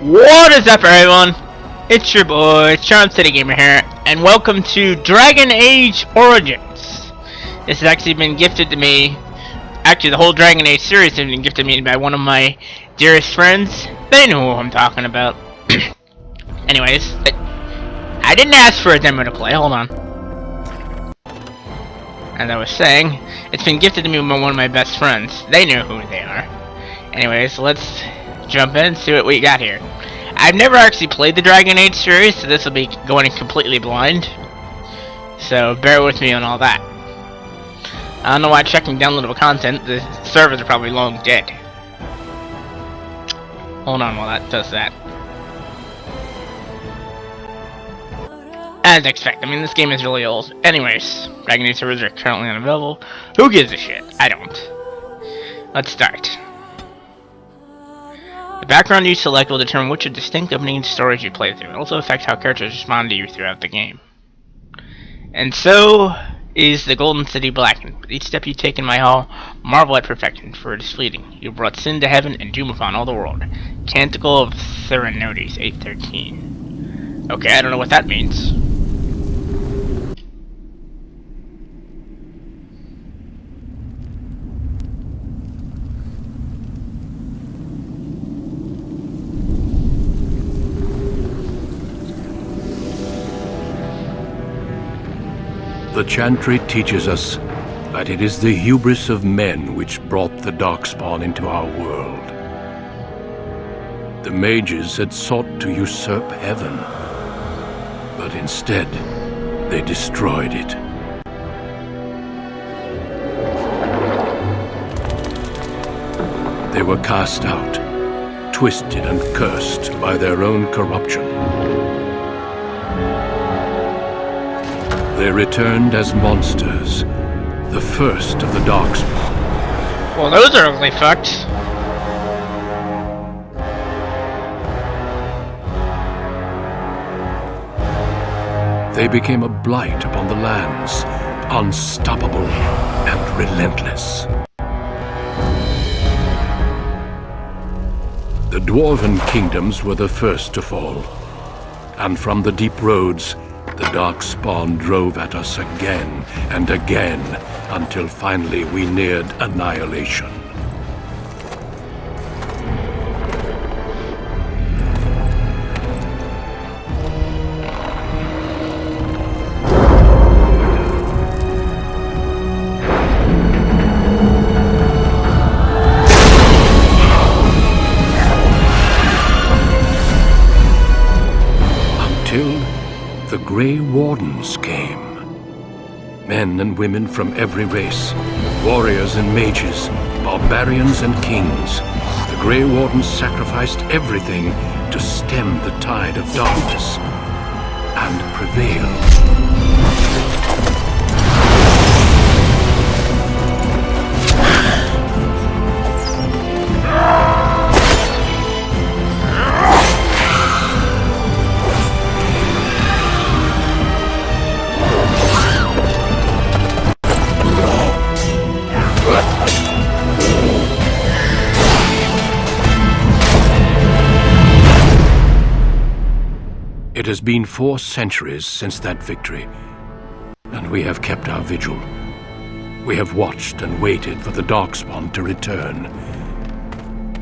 What is up, everyone? It's your boy, Charm City Gamer here, and welcome to Dragon Age Origins. This has actually been gifted to me. Actually, the whole Dragon Age series has been gifted to me by one of my dearest friends. They know who I'm talking about. Anyways, I didn't ask for a demo to play. Hold on. As I was saying, it's been gifted to me by one of my best friends. They know who they are. Anyways, let's jump in and see what we got here. I've never actually played the Dragon Age series, so this will be going completely blind. So bear with me on all that. I don't know why checking downloadable content. The servers are probably long dead. Hold on while that does that. As expected. I mean, this game is really old. Anyways, Dragon Age servers are currently unavailable. Who gives a shit? I don't. Let's start. The background you select will determine which of distinct opening stories you play through. It also affects how characters respond to you throughout the game. And so is the Golden City blackened. With each step you take in my hall, marvel at perfection, for it is fleeting. You brought sin to heaven and doom upon all the world. Canticle of Theranos 8:13. Okay, I don't know what that means. The Chantry teaches us that it is the hubris of men which brought the darkspawn into our world. The Mages had sought to usurp heaven, but instead they destroyed it. They were cast out, twisted and cursed by their own corruption. They returned as monsters, the first of the darkspawn. Well, those are ugly fucks. They became a blight upon the lands, unstoppable and relentless. The dwarven kingdoms were the first to fall, and from the deep roads, the darkspawn drove at us again and again, until finally we neared annihilation. The Grey Wardens came. Men and women from every race, warriors and mages, barbarians and kings. The Grey Wardens sacrificed everything to stem the tide of darkness and prevail. It has been 4 centuries since that victory, and we have kept our vigil. We have watched and waited for the darkspawn to return.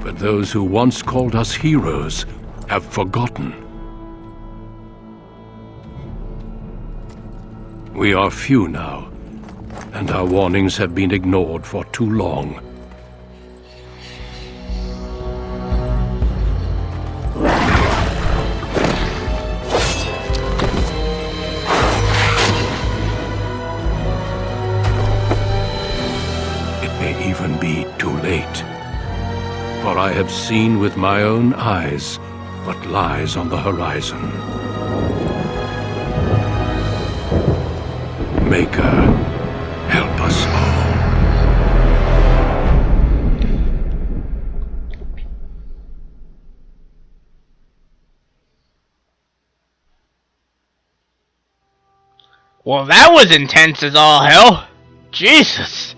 But those who once called us heroes have forgotten. We are few now, and our warnings have been ignored for too long. Even be too late. For I have seen with my own eyes what lies on the horizon. Maker, help us all. Well, that was intense as all hell. Jesus.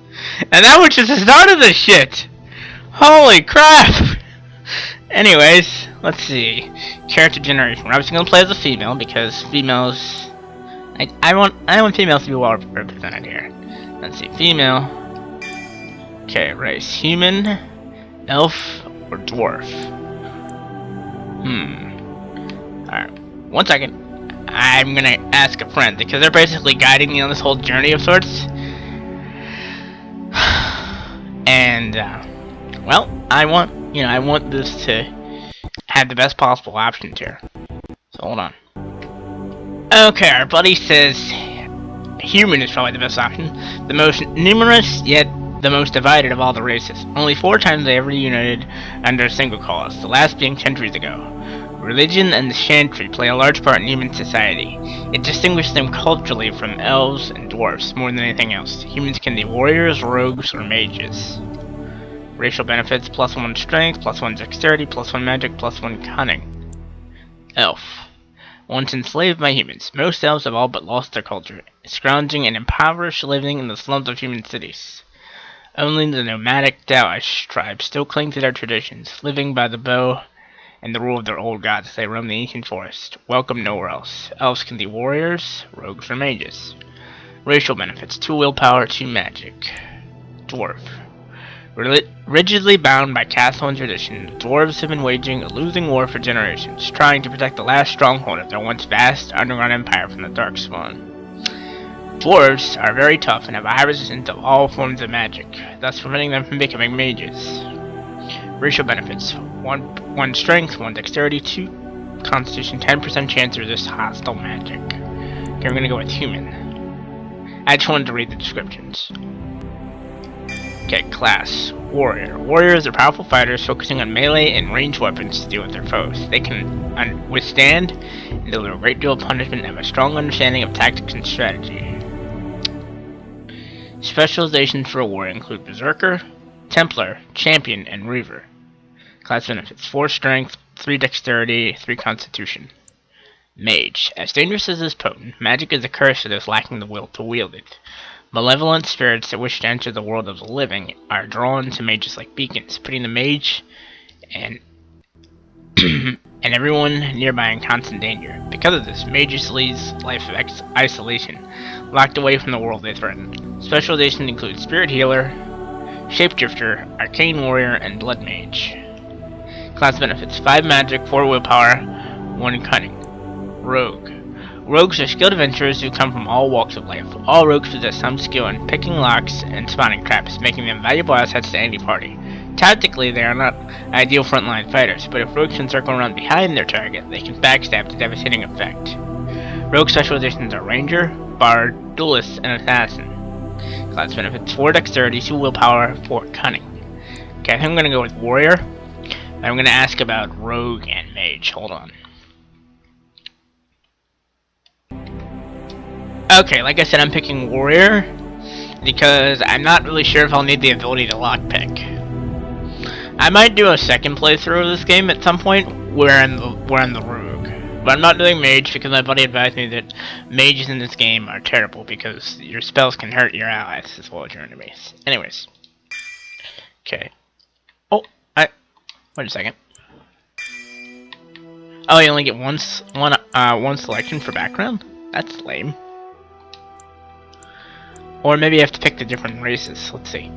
And that was just the start of this shit. Holy crap. Anyways, let's see. Character generation. We're obviously gonna play as a female because females. I want females to be well represented here. Let's see, female. Okay, race: human, elf, or dwarf. Alright, 1 second. I'm gonna ask a friend because they're basically guiding me on this whole journey of sorts. And well, I want this to have the best possible options here. So hold on. Okay, our buddy says human is probably the best option. The most numerous, yet the most divided of all the races. Only 4 times they ever united under a single cause, the last being centuries ago. Religion and the chantry play a large part in human society. It distinguishes them culturally from elves and dwarfs more than anything else. Humans can be warriors, rogues, or mages. Racial benefits: +1 strength, +1 dexterity, +1 magic, +1 cunning. Elf. Once enslaved by humans, most elves have all but lost their culture, scrounging and impoverished, living in the slums of human cities. Only the nomadic Taoish tribes still cling to their traditions, living by the bow and the rule of their old gods as they roam the ancient forest. Welcome nowhere else. Elves can be warriors, rogues, or mages. Racial benefits: 2 willpower, 2 magic. Dwarf. Rigidly bound by castle and tradition, the dwarves have been waging a losing war for generations, trying to protect the last stronghold of their once vast underground empire from the darkspawn. Dwarves are very tough and have a high resistance to all forms of magic, thus preventing them from becoming mages. Racial benefits: 1 strength, 1 dexterity, 2 constitution, 10% chance to resist hostile magic. Okay, we're gonna go with human. I just wanted to read the descriptions. Okay, class: warrior. Warriors are powerful fighters focusing on melee and ranged weapons to deal with their foes. They can withstand and deliver a great deal of punishment and have a strong understanding of tactics and strategy. Specializations for a warrior include Berserker, Templar, Champion, and Reaver. Class benefits: 4 strength, 3 dexterity, 3 constitution. Mage. As dangerous as it is potent, magic is a curse to those lacking the will to wield it. Malevolent spirits that wish to enter the world of the living are drawn to mages like beacons, putting the mage and and everyone nearby in constant danger. Because of this, mages lead life of isolation, locked away from the world they threaten. Specializations include Spirit Healer, Shapeshifter, Arcane Warrior, and Blood Mage. Class benefits: 5 magic, 4 willpower, 1 cunning. Rogue. Rogues are skilled adventurers who come from all walks of life. All rogues possess some skill in picking locks and spotting traps, making them valuable assets to any party. Tactically, they are not ideal frontline fighters, but if rogues can circle around behind their target, they can backstab to devastating effect. Rogue specializations are Ranger, Bard, Duelist, and Assassin. Class benefits: 4 dexterity, 2 willpower, 4 cunning. Okay, I think I'm gonna go with Warrior. I'm gonna ask about Rogue and Mage. Hold on. Okay, like I said, I'm picking Warrior because I'm not really sure if I'll need the ability to lockpick. I might do a second playthrough of this game at some point where I'm the Rogue, but I'm not doing Mage because my buddy advised me that mages in this game are terrible because your spells can hurt your allies as well as your enemies. Anyways, okay. Oh, wait a second. Oh, you only get one selection for background? That's lame. Or maybe I have to pick the different races. Let's see.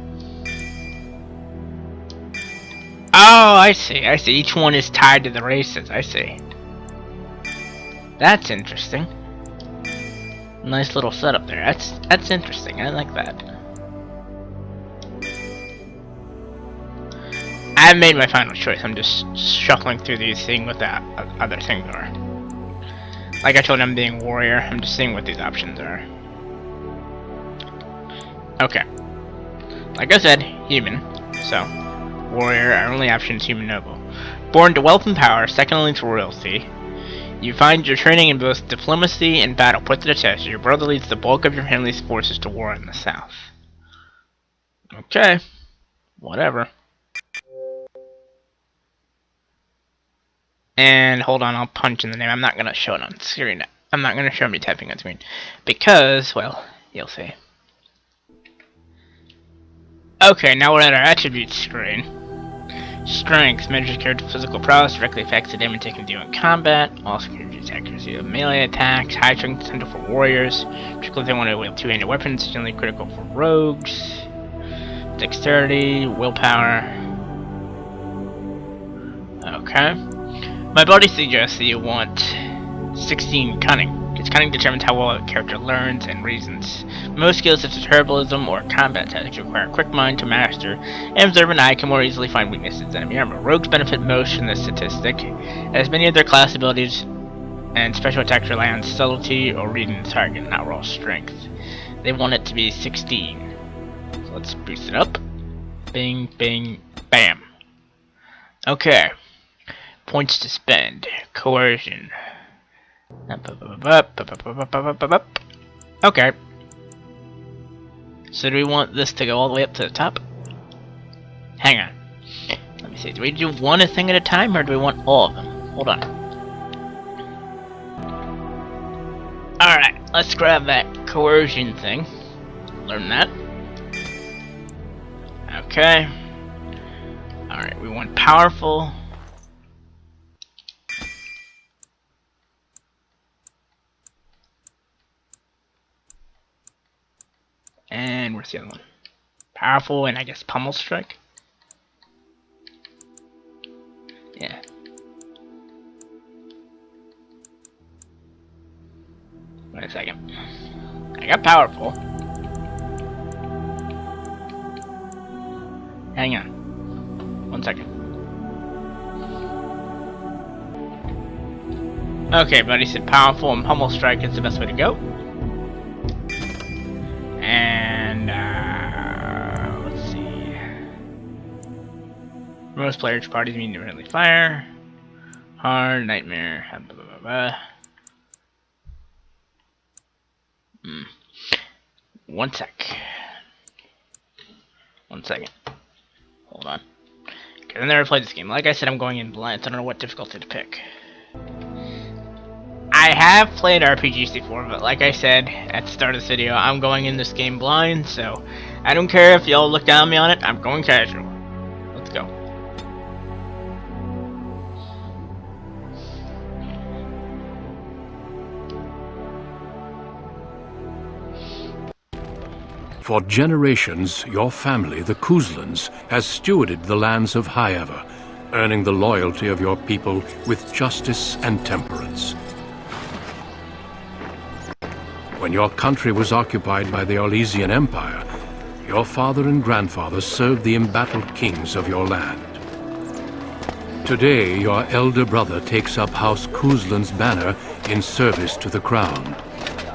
Oh, I see. Each one is tied to the races. I see. That's interesting. Nice little setup there. That's interesting. I like that. I haven't made my final choice. I'm just shuffling through these, seeing what the other things are. Like I told you, I'm being warrior. I'm just seeing what these options are. Okay. Like I said, human. So, warrior, our only option is human noble. Born to wealth and power, second only to royalty. You find your training in both diplomacy and battle put to the test. Your brother leads the bulk of your family's forces to war in the south. Okay. Whatever. And hold on, I'll punch in the name. I'm not gonna show it on screen. I'm not gonna show me typing on screen because, well, you'll see. Okay, now we're at our attributes screen. Strength measures character physical prowess, directly affects the damage taken due in combat. Also increases accuracy of melee attacks. High strength potential for warriors, particularly if they want to wield two-handed weapons. Generally critical for rogues. Dexterity, willpower. Okay. My buddy suggests that you want 16 cunning. Because cunning determines how well a character learns and reasons. Most skills such as herbalism or combat tactics require a quick mind to master, and observant eye can more easily find weaknesses in enemy armor. Rogues benefit most from this statistic, as many of their class abilities and special attacks rely on subtlety or reading the target, not raw strength. They want it to be 16. So let's boost it up. Bing, bing, bam. Okay. Points to spend. Coercion. Okay. So do we want this to go all the way up to the top? Hang on. Let me see. Do we do one thing at a time, or do we want all of them? Hold on. Alright, let's grab that coercion thing. Learn that. Okay. Alright, we want powerful. And where's the other one? Powerful and I guess pummel strike? Yeah. Wait a second. I got powerful. Hang on. 1 second. Okay, buddy said powerful and pummel strike is the best way to go. And let's see. Most players' parties mean to friendly fire. Hard, nightmare, blah, blah, blah, blah. 1 sec. 1 second. Hold on. Because I never played this game. Like I said, I'm going in blind, so I don't know what difficulty to pick. I have played RPGs before, but like I said at the start of this video, I'm going in this game blind, so I don't care if y'all look down on me on it, I'm going casual. Let's go. For generations, your family, the Kuzlans, has stewarded the lands of Highever, earning the loyalty of your people with justice and temperance. When your country was occupied by the Orlesian Empire, your father and grandfather served the embattled kings of your land. Today, your elder brother takes up House Kuzlan's banner in service to the crown,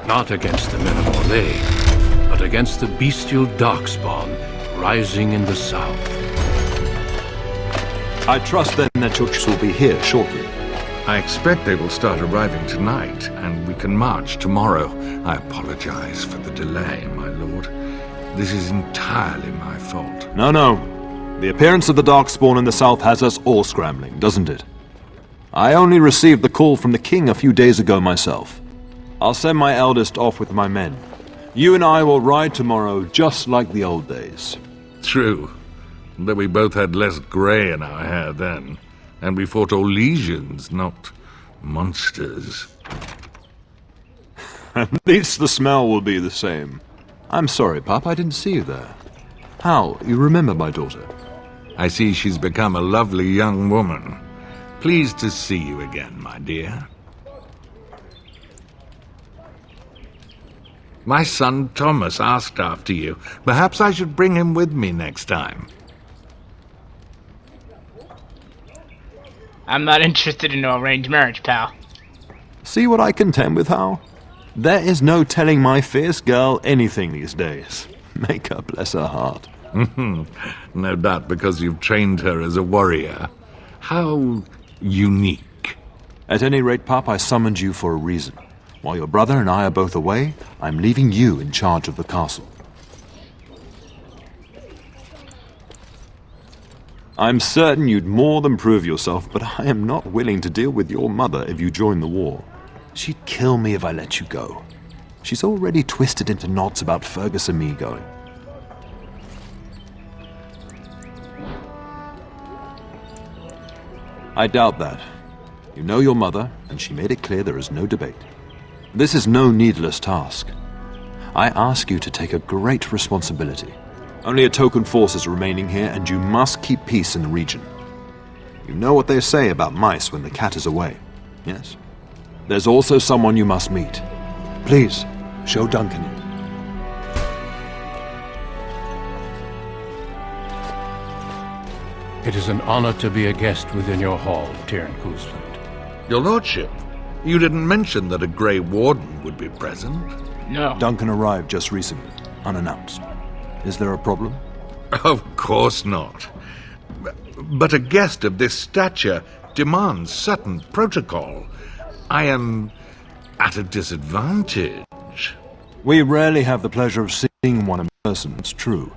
not against the men of Orlais, but against the bestial darkspawn rising in the south. I trust then that your troops will be here shortly. I expect they will start arriving tonight, and we can march tomorrow. I apologize for the delay, my lord. This is entirely my fault. No. The appearance of the darkspawn in the south has us all scrambling, doesn't it? I only received the call from the king a few days ago myself. I'll send my eldest off with my men. You and I will ride tomorrow just like the old days. True, though we both had less grey in our hair then. And we fought Orlesians, not monsters. At least the smell will be the same. I'm sorry, Pop, I didn't see you there. How? You remember my daughter? I see she's become a lovely young woman. Pleased to see you again, my dear. My son Thomas asked after you. Perhaps I should bring him with me next time. I'm not interested in no arranged marriage, pal. See what I contend with, Hal? There is no telling my fierce girl anything these days. Make her bless her heart. No doubt because you've trained her as a warrior. How unique. At any rate, Pop, I summoned you for a reason. While your brother and I are both away, I'm leaving you in charge of the castle. I'm certain you'd more than prove yourself, but I am not willing to deal with your mother if you join the war. She'd kill me if I let you go. She's already twisted into knots about Fergus and me going. I doubt that. You know your mother, and she made it clear there is no debate. This is no needless task. I ask you to take a great responsibility. Only a token force is remaining here, and you must keep peace in the region. You know what they say about mice when the cat is away, yes? There's also someone you must meet. Please, show Duncan in. It is an honor to be a guest within your hall, Tyrn Cousland. Your lordship, you didn't mention that a Grey Warden would be present. No. Duncan arrived just recently, unannounced. Is there a problem? Of course not. But a guest of this stature demands certain protocol. I am at a disadvantage. We rarely have the pleasure of seeing one in person, it's true.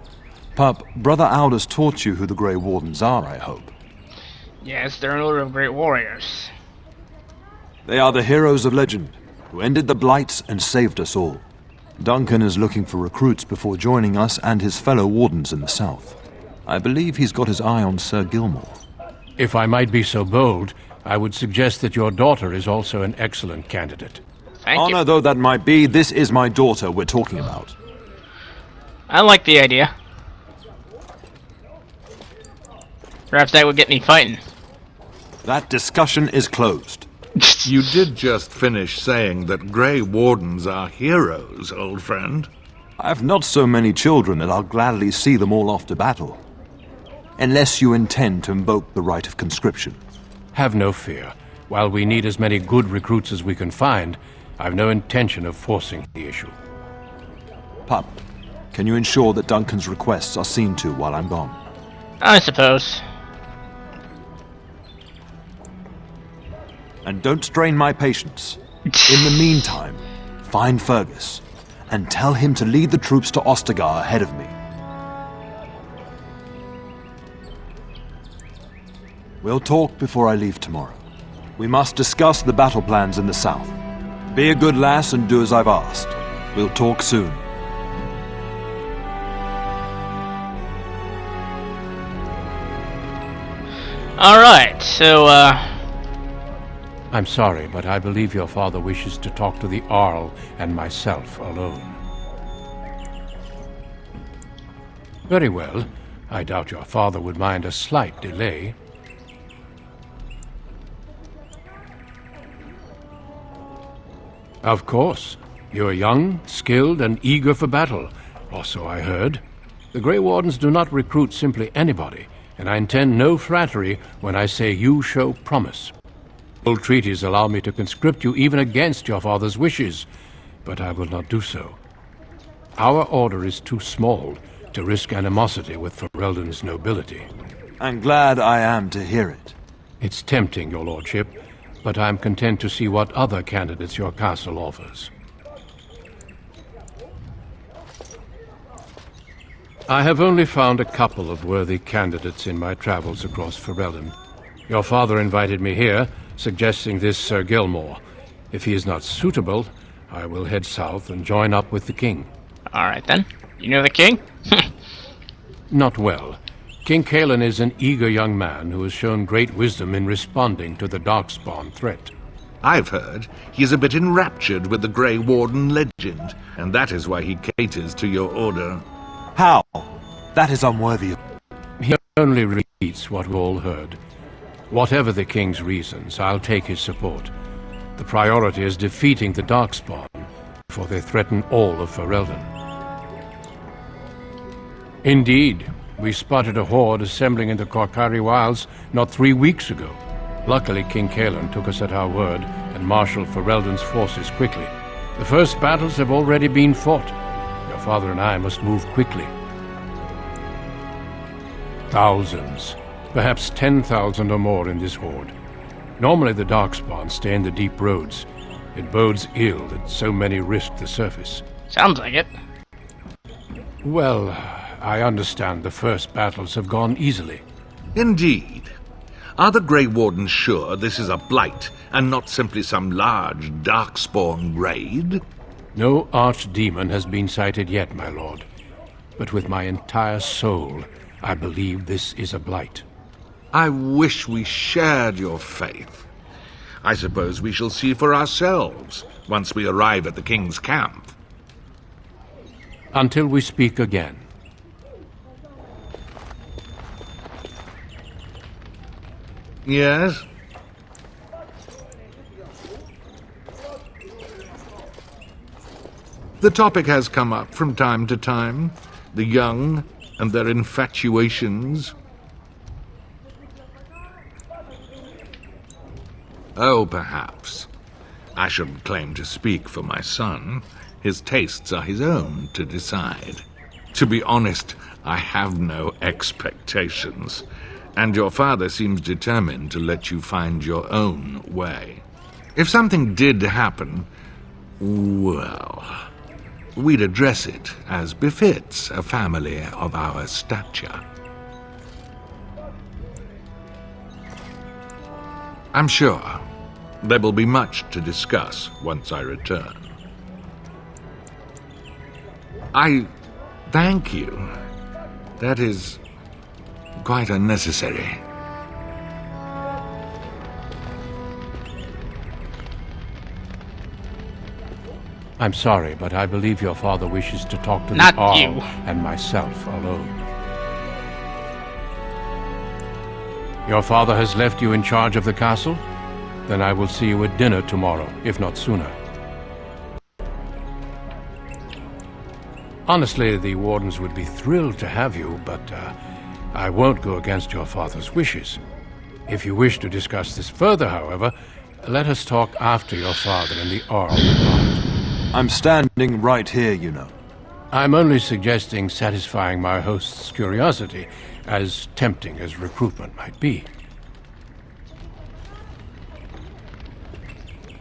Pup, Brother Aldous taught you who the Grey Wardens are, I hope. Yes, they're an order of great warriors. They are the heroes of legend, who ended the Blights and saved us all. Duncan is looking for recruits before joining us and his fellow Wardens in the south. I believe he's got his eye on Sir Gilmore. If I might be so bold, I would suggest that your daughter is also an excellent candidate. Thank Honor you. though that might be, this is my daughter we're talking about. I like the idea. Perhaps that would get me fighting. That discussion is closed. You did just finish saying that Grey Wardens are heroes, old friend. I have not so many children that I'll gladly see them all off to battle. Unless you intend to invoke the right of conscription. Have no fear. While we need as many good recruits as we can find, I've no intention of forcing the issue. Pup, can you ensure that Duncan's requests are seen to while I'm gone? I suppose. And don't strain my patience. In the meantime, find Fergus, and tell him to lead the troops to Ostagar ahead of me. We'll talk before I leave tomorrow. We must discuss the battle plans in the south. Be a good lass and do as I've asked. We'll talk soon. Alright, so, I'm sorry, but I believe your father wishes to talk to the Arl and myself alone. Very well. I doubt your father would mind a slight delay. Of course. You are young, skilled, and eager for battle, or so I heard. The Grey Wardens do not recruit simply anybody, and I intend no flattery when I say you show promise. Old treaties allow me to conscript you even against your father's wishes, but I will not do so. Our order is too small to risk animosity with Ferelden's nobility. I'm glad I am to hear it. It's tempting, your lordship, but I'm content to see what other candidates your castle offers. I have only found a couple of worthy candidates in my travels across Ferelden. Your father invited me here, suggesting this Sir Gilmore. If he is not suitable, I will head south and join up with the king. alright then. You know the king? Not well. King Cailan is an eager young man who has shown great wisdom in responding to the darkspawn threat. I've heard he is a bit enraptured with the Grey Warden legend, and that is why he caters to your order. How? That is unworthy of... He only repeats what we all heard. Whatever the king's reasons, I'll take his support. The priority is defeating the darkspawn, for they threaten all of Ferelden. Indeed, we spotted a horde assembling in the Korkari Wilds not 3 weeks ago. Luckily, King Cailan took us at our word and marshaled Ferelden's forces quickly. The first battles have already been fought. Your father and I must move quickly. Thousands, perhaps 10,000 or more in this horde. Normally the darkspawn stay in the deep roads. It bodes ill that so many risk the surface. Sounds like it. Well, I understand the first battles have gone easily. Indeed. Are the Grey Wardens sure this is a blight, and not simply some large darkspawn raid? No archdemon has been sighted yet, my lord. But with my entire soul, I believe this is a blight. I wish we shared your faith. I suppose we shall see for ourselves once we arrive at the king's camp. Until we speak again. Yes? The topic has come up from time to time. The young and their infatuations. Oh, perhaps. I shouldn't claim to speak for my son. His tastes are his own to decide. To be honest, I have no expectations, and your father seems determined to let you find your own way. If something did happen, well, we'd address it as befits a family of our stature. I'm sure there will be much to discuss once I return. I thank you. That is quite unnecessary. I'm sorry, but I believe your father wishes to talk to Not the Arl you. and myself alone. Your father has left you in charge of the castle? Then I will see you at dinner tomorrow, if not sooner. Honestly, the Wardens would be thrilled to have you, but I won't go against your father's wishes. If you wish to discuss this further, however, let us talk after your father and the Arl depart. I'm standing right here, you know. I'm only suggesting satisfying my host's curiosity, as tempting as recruitment might be.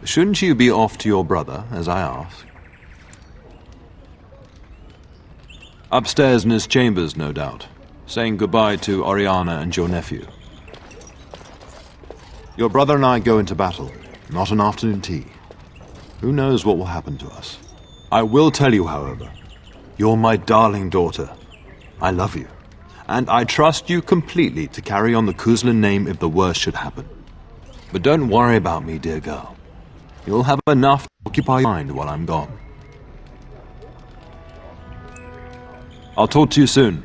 Shouldn't you be off to your brother, as I asked? Upstairs in his chambers, no doubt, saying goodbye to Oriana and your nephew. Your brother and I go into battle, not an afternoon tea. Who knows what will happen to us? I will tell you, however, you're my darling daughter. I love you, and I trust you completely to carry on the Kuzlin name if the worst should happen. But don't worry about me, dear girl. You'll have enough to occupy your mind while I'm gone. I'll talk to you soon.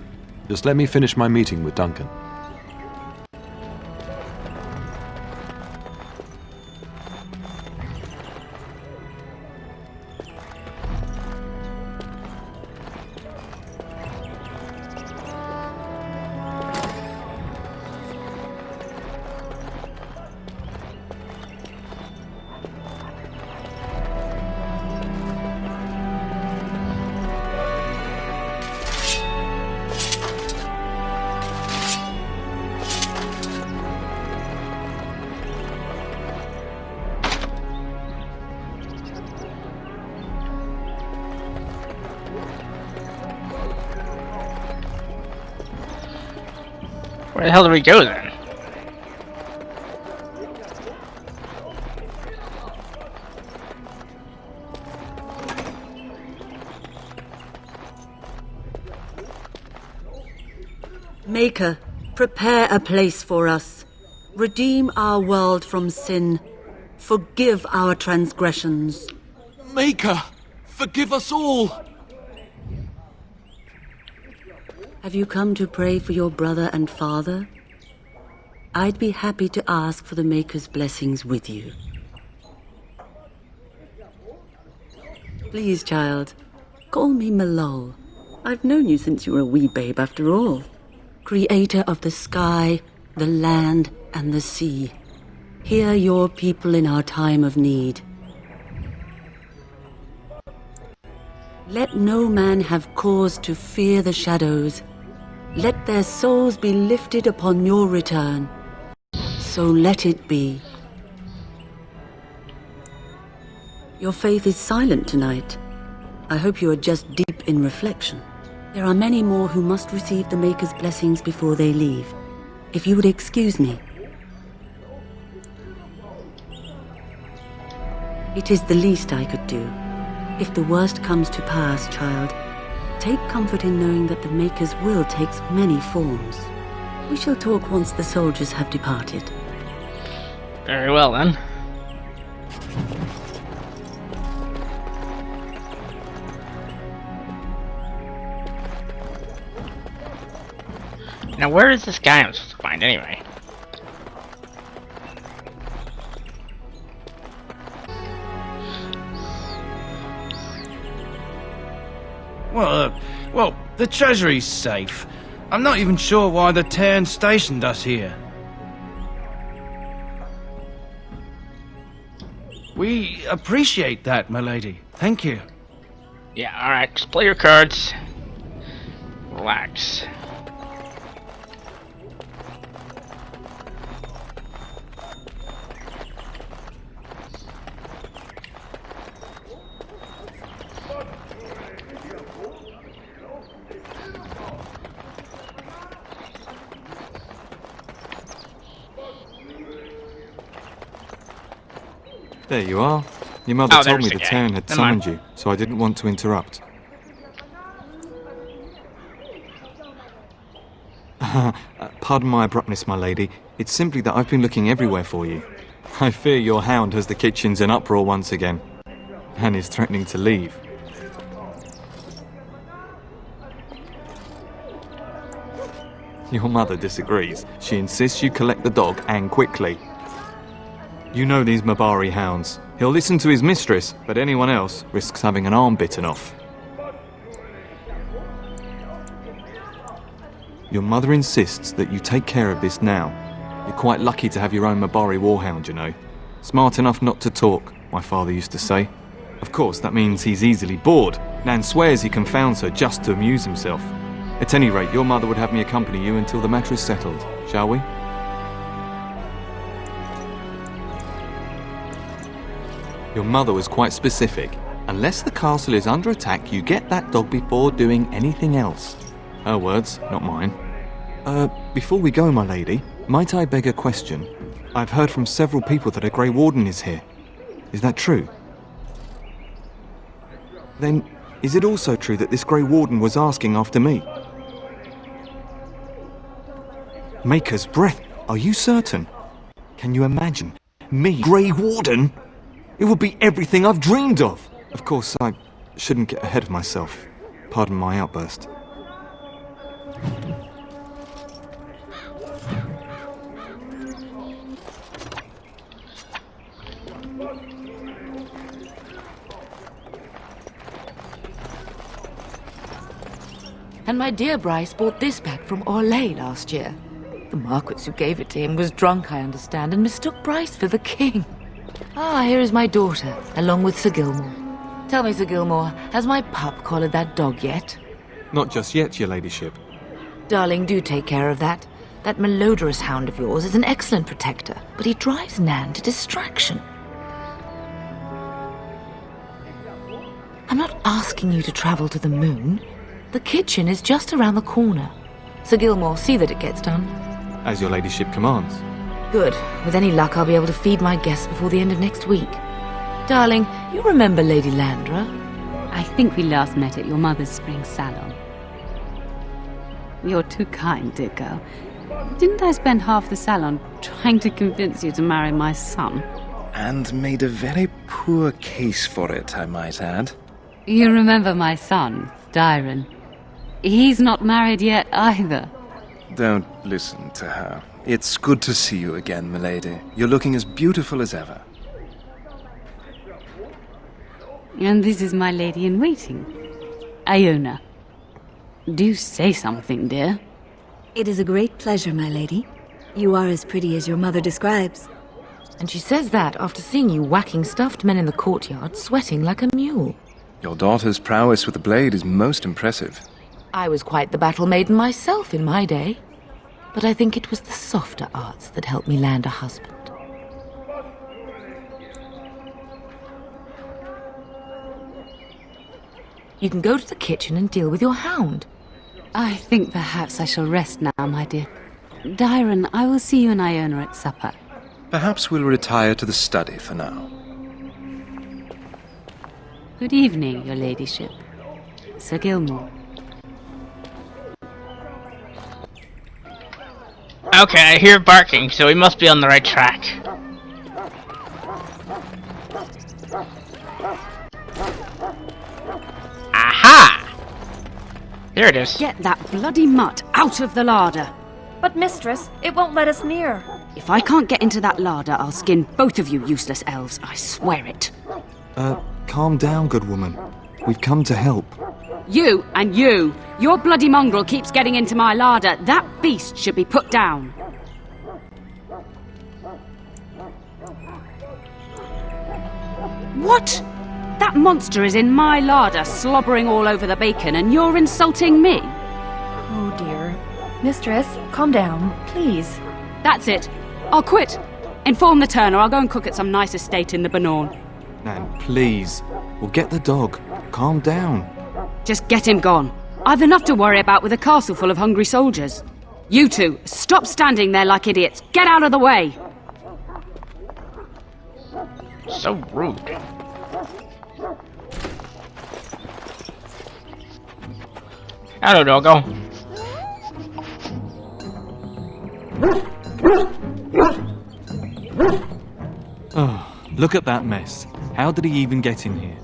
Just let me finish my meeting with Duncan. Where the hell do we go then? Maker, prepare a place for us. Redeem our world from sin. Forgive our transgressions. Maker, forgive us all! Have you come to pray for your brother and father? I'd be happy to ask for the Maker's blessings with you. Please, child, call me Malol. I've known you since you were a wee babe after all. Creator of the sky, the land, and the sea. Hear your people in our time of need. Let no man have cause to fear the shadows. Let their souls be lifted upon your return. So let it be. Your faith is silent tonight. I hope you are just deep in reflection. There are many more who must receive the Maker's blessings before they leave. If you would excuse me. It is the least I could do. If the worst comes to pass, child, take comfort in knowing that the Maker's will takes many forms. We shall talk once the soldiers have departed. Very well, then. Now, where is this guy I'm supposed to find, anyway? Well, the treasury's safe. I'm not even sure why the Terran stationed us here. We appreciate that, my lady. Thank you. Yeah, alright, just play your cards. Relax. There you are. Your mother Oh, told me there's the the guy. Terran had Never mind. summoned you, so I didn't want to interrupt. Pardon my abruptness, my lady. It's simply that I've been looking everywhere for you. I fear your hound has the kitchens in uproar once again, and is threatening to leave. Your mother disagrees. She insists you collect the dog, and quickly. You know these Mabari hounds. He'll listen to his mistress, but anyone else risks having an arm bitten off. Your mother insists that you take care of this now. You're quite lucky to have your own Mabari warhound, you know. Smart enough not to talk, my father used to say. Of course, that means he's easily bored. Nan swears he confounds her just to amuse himself. At any rate, your mother would have me accompany you until the matter is settled, shall we? Your mother was quite specific. Unless the castle is under attack, you get that dog before doing anything else. Her words, not mine. Before we go, my lady, might I beg a question? I've heard from several people that a Grey Warden is here. Is that true? Then, is it also true that this Grey Warden was asking after me? Maker's breath, are you certain? Can you imagine? Me, Grey Warden? It would be everything I've dreamed of! Of course, I shouldn't get ahead of myself. Pardon my outburst. And my dear Bryce bought this back from Orlais last year. The Marquis who gave it to him was drunk, I understand, and mistook Bryce for the king. Ah, here is my daughter, along with Sir Gilmore. Tell me, Sir Gilmore, has my pup collared that dog yet? Not just yet, your ladyship. Darling, do take care of that. That malodorous hound of yours is an excellent protector, but he drives Nan to distraction. I'm not asking you to travel to the moon. The kitchen is just around the corner. Sir Gilmore, see that it gets done. As your ladyship commands. Good. With any luck, I'll be able to feed my guests before the end of next week. Darling, you remember Lady Landra? I think we last met at your mother's spring salon. You're too kind, dear girl. Didn't I spend half the salon trying to convince you to marry my son? And made a very poor case for it, I might add. You remember my son, Dyron. He's not married yet either. Don't listen to her. It's good to see you again, milady. You're looking as beautiful as ever. And this is my lady-in-waiting, Iona. Do say something, dear. It is a great pleasure, my lady. You are as pretty as your mother describes. And she says that after seeing you whacking stuffed men in the courtyard, sweating like a mule. Your daughter's prowess with the blade is most impressive. I was quite the battle maiden myself in my day. But I think it was the softer arts that helped me land a husband. You can go to the kitchen and deal with your hound. I think perhaps I shall rest now, my dear. Dyron, I will see you and Iona at supper. Perhaps we'll retire to the study for now. Good evening, your ladyship. Sir Gilmore. Okay, I hear barking, so we must be on the right track. Aha! There it is. Get that bloody mutt out of the larder. But mistress, it won't let us near. If I can't get into that larder, I'll skin both of you useless elves, I swear it. Calm down, good woman. We've come to help. You and you! Your bloody mongrel keeps getting into my larder. That beast should be put down. What? That monster is in my larder, slobbering all over the bacon, and you're insulting me? Oh dear. Mistress, calm down, please. That's it. I'll quit. Inform the turner. I'll go and cook at some nice estate in the Banorn. Nan, please. We'll get the dog. Calm down. Just get him gone. I've enough to worry about with a castle full of hungry soldiers. You two, stop standing there like idiots. Get out of the way. So rude. Hello, doggo. Oh, look at that mess. How did he even get in here?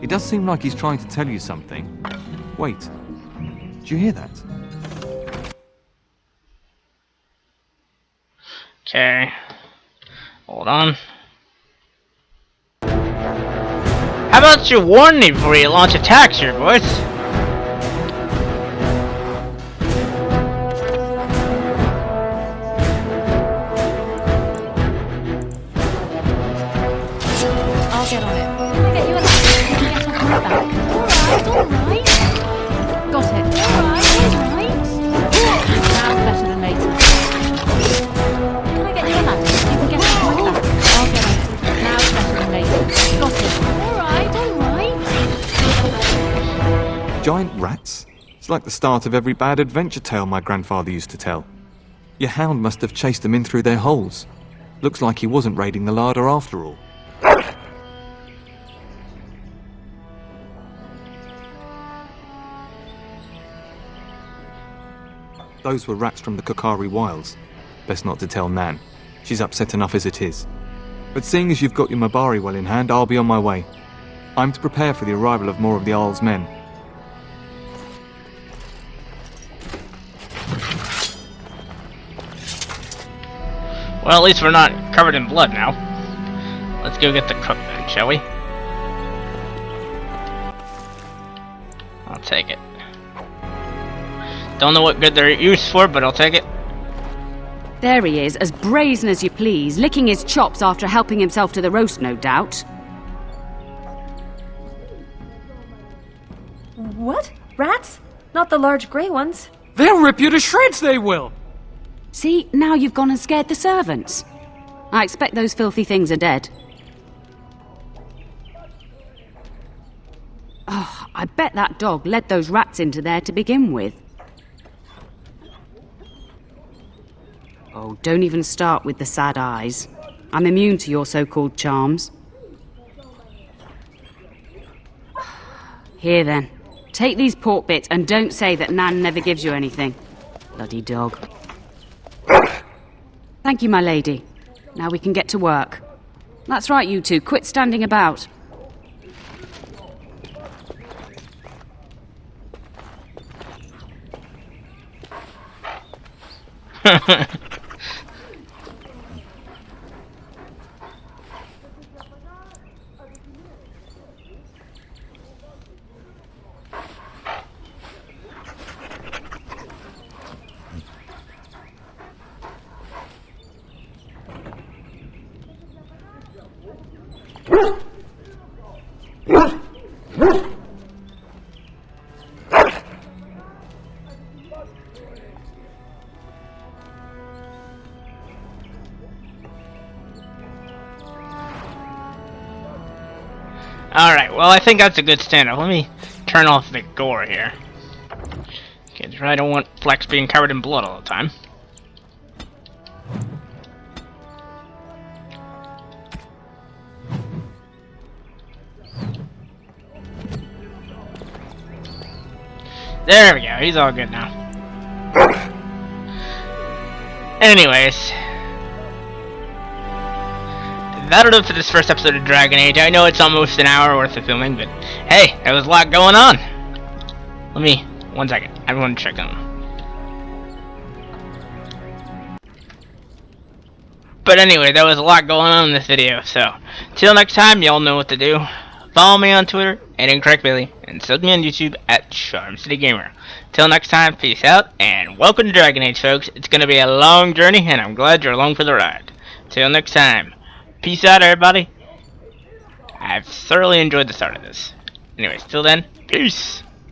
It does seem like he's trying to tell you something. Wait, do you hear that? Okay. Hold on. How about you warn me before you launch attacks here, boys? I'll get on it. Can I get you a ladder? Can I get on my back? Alright. Got it. Alright. Now better than later. Can I get you a ladder? You can get on my back. I'll get on it. Now better than later. Got it. Alright. Giant rats? It's like the start of every bad adventure tale my grandfather used to tell. Your hound must have chased them in through their holes. Looks like he wasn't raiding the larder after all. Those were rats from the Kokari Wilds. Best not to tell Nan. She's upset enough as it is. But seeing as you've got your Mabari well in hand, I'll be on my way. I'm to prepare for the arrival of more of the Arl's men. Well, at least we're not covered in blood now. Let's go get the cook then, shall we? I'll take it. Don't know what good they're used for, but I'll take it. There he is, as brazen as you please, licking his chops after helping himself to the roast, no doubt. What? Rats? Not the large grey ones? They'll rip you to shreds, they will! See, now you've gone and scared the servants. I expect those filthy things are dead. Oh, I bet that dog led those rats into there to begin with. Oh, don't even start with the sad eyes. I'm immune to your so-called charms. Here then, take these pork bits and don't say that Nan never gives you anything. Bloody dog. Thank you, my lady. Now we can get to work. That's right, you two. Quit standing about. Alright, well I think that's a good stand-up. Let me turn off the gore here. I don't want Flex being covered in blood all the time. There we go, he's all good now. Anyways, that'll do it for this first episode of Dragon Age. I know it's almost an hour worth of filming, but hey, there was a lot going on. Let me, 1 second, everyone check on them. But anyway, there was a lot going on in this video, so till next time, y'all know what to do. Follow me on Twitter at IncorrectBilly, and sub me on YouTube at CharmCityGamer. Till next time, peace out, and welcome to Dragon Age, folks. It's gonna be a long journey, and I'm glad you're along for the ride. Till next time, peace out, everybody. I've thoroughly enjoyed the start of this. Anyways, till then, peace.